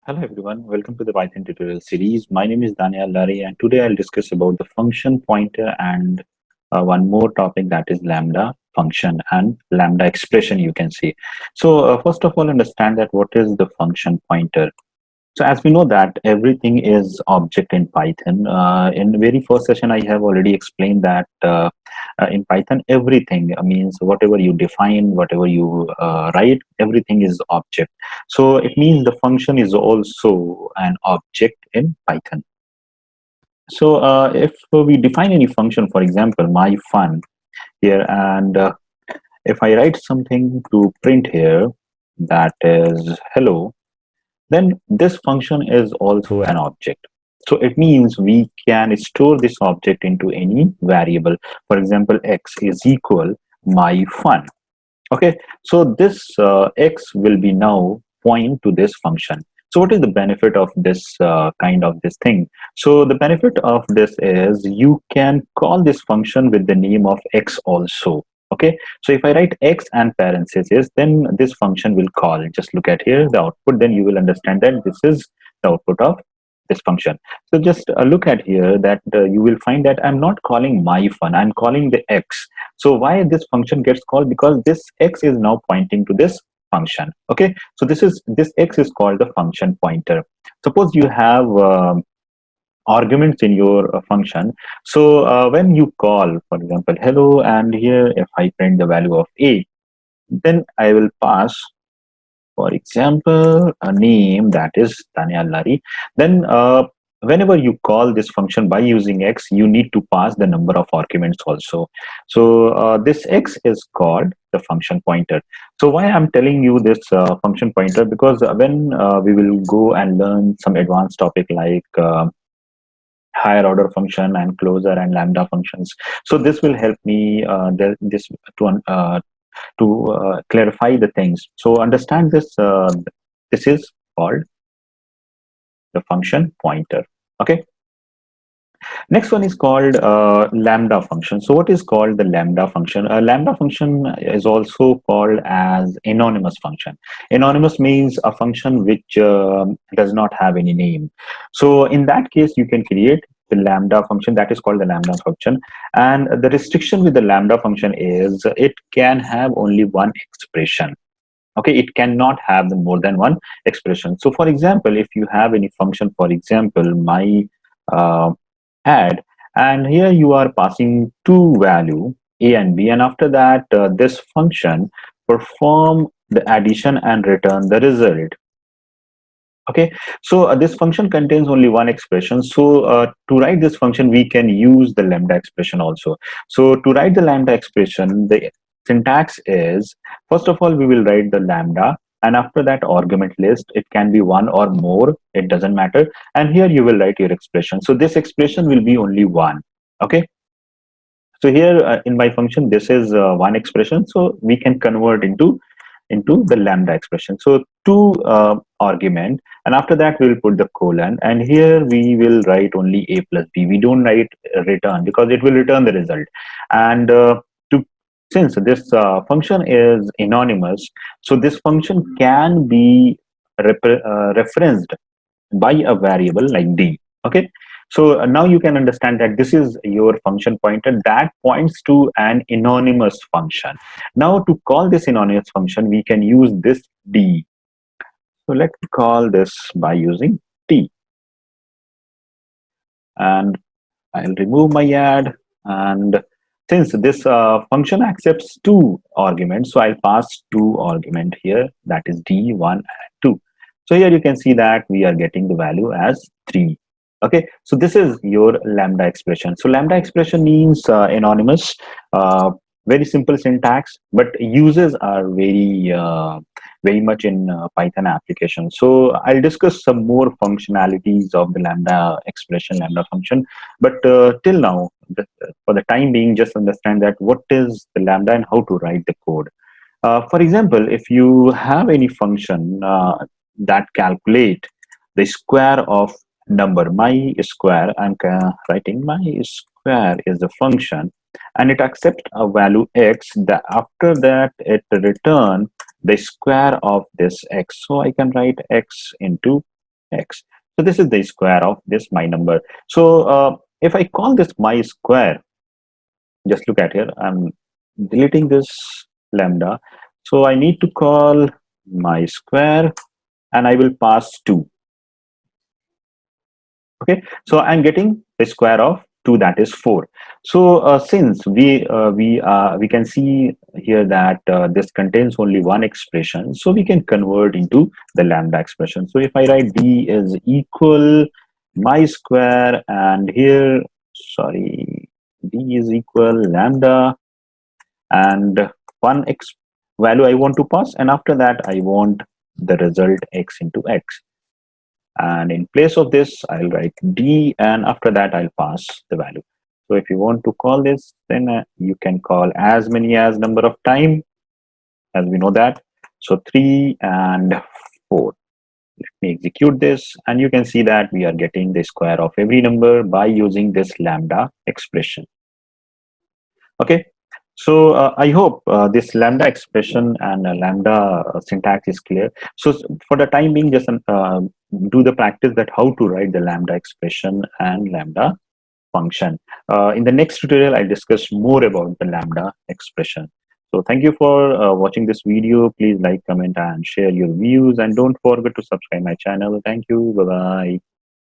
Hello everyone, welcome to the Python tutorial series. My name is Daniel Lari and today I'll discuss about the function pointer and one more topic, that is lambda function and lambda expression you can see. So first of all, understand that what is the function pointer. So as we know that everything is object in Python. In the very first session, I have already explained that in Python, everything means whatever you define, whatever you write, everything is object. So it means the function is also an object in Python. So if we define any function, for example, my fun here, and if I write something to print here, that is hello, then this function is also an object. So it means we can store this object into any variable. For example, x is equal my fun. Okay, so this x will be now point to this function. So what is the benefit of this kind of this thing? So the benefit of this is you can call this function with the name of x also. Okay, so if I write x and parentheses, then this function will call. Just look at here the output, then you will understand that this is the output of this function. So just look at here that you will find that I'm not calling my fun, I'm calling the x. So why this function gets called? Because this x is now pointing to this function. Okay, so this x is called the function pointer. Suppose you have arguments in your function. So when you call, for example, hello, and here if I print the value of a, then I will pass, for example, a name, that is Daniel Lari. Then whenever you call this function by using x, you need to pass the number of arguments also. So this x is called the function pointer. So why I'm telling you this function pointer? Because when we will go and learn some advanced topic like higher order function and closure and lambda functions, so this will help me this to clarify the things. So understand this. This is called the function pointer. Okay. Next one is called lambda function. So what is called the lambda function? A lambda function is also called as anonymous function. Anonymous means a function which does not have any name. So in that case, you can create the lambda function, that is called the lambda function. And the restriction with the lambda function is it can have only one expression. Okay, it cannot have more than one expression. So for example, if you have any function, for example, my uh, add, and here you are passing two value a and b, and after that this function perform the addition and return the result. Okay, so this function contains only one expression. So to write this function, we can use the lambda expression also. So to write the lambda expression, the syntax is, first of all, we will write the lambda, and after that argument list, it can be one or more, it doesn't matter. And here you will write your expression. So this expression will be only one. Okay, so here in my function, this is one expression, so we can convert into the lambda expression. So two argument, and after that we will put the colon, and here we will write only a plus b. We don't write return because it will return the result. And to since this function is anonymous, so this function can be referenced by a variable like d. Okay, so now you can understand that this is your function pointer that points to an anonymous function. Now to call this anonymous function, we can use this d. So let's call this by using t, and I'll remove my add. And since this function accepts two arguments, so I'll pass two argument here, that is d1 and 2. So here you can see that we are getting the value as 3. Okay, so this is your lambda expression. So lambda expression means anonymous, very simple syntax, but uses are very much in Python application. So I'll discuss some more functionalities of the lambda expression, lambda function. But till now, for the time being, just understand that what is the lambda and how to write the code. For example, if you have any function that calculate the square of number, my square, I'm writing my square is the function, and it accepts a value x. After that, it return the square of this x. So I can write x into x. So this is the square of this my number. So if I call this my square, just look at here, I'm deleting this lambda. So I need to call my square and I will pass 2. Okay, so I'm getting the square of 2, that is 4. So since we can see here that this contains only one expression, so we can convert into the lambda expression. So if I write d is equal my square, and here, sorry, d is equal lambda and one x value I want to pass, and after that I want the result x into x, and in place of this I'll write d, and after that I'll pass the value. So if you want to call this, then you can call as many as number of time as we know that. So 3 and 4. Let me execute this, and you can see that we are getting the square of every number by using this lambda expression. Okay, so I hope this lambda expression and lambda syntax is clear. So for the time being, just do the practice that how to write the lambda expression and lambda function. In the next tutorial, I'll discuss more about the lambda expression. So thank you for watching this video. Please like, comment, and share your views. And don't forget to subscribe my channel. Thank you. Bye-bye.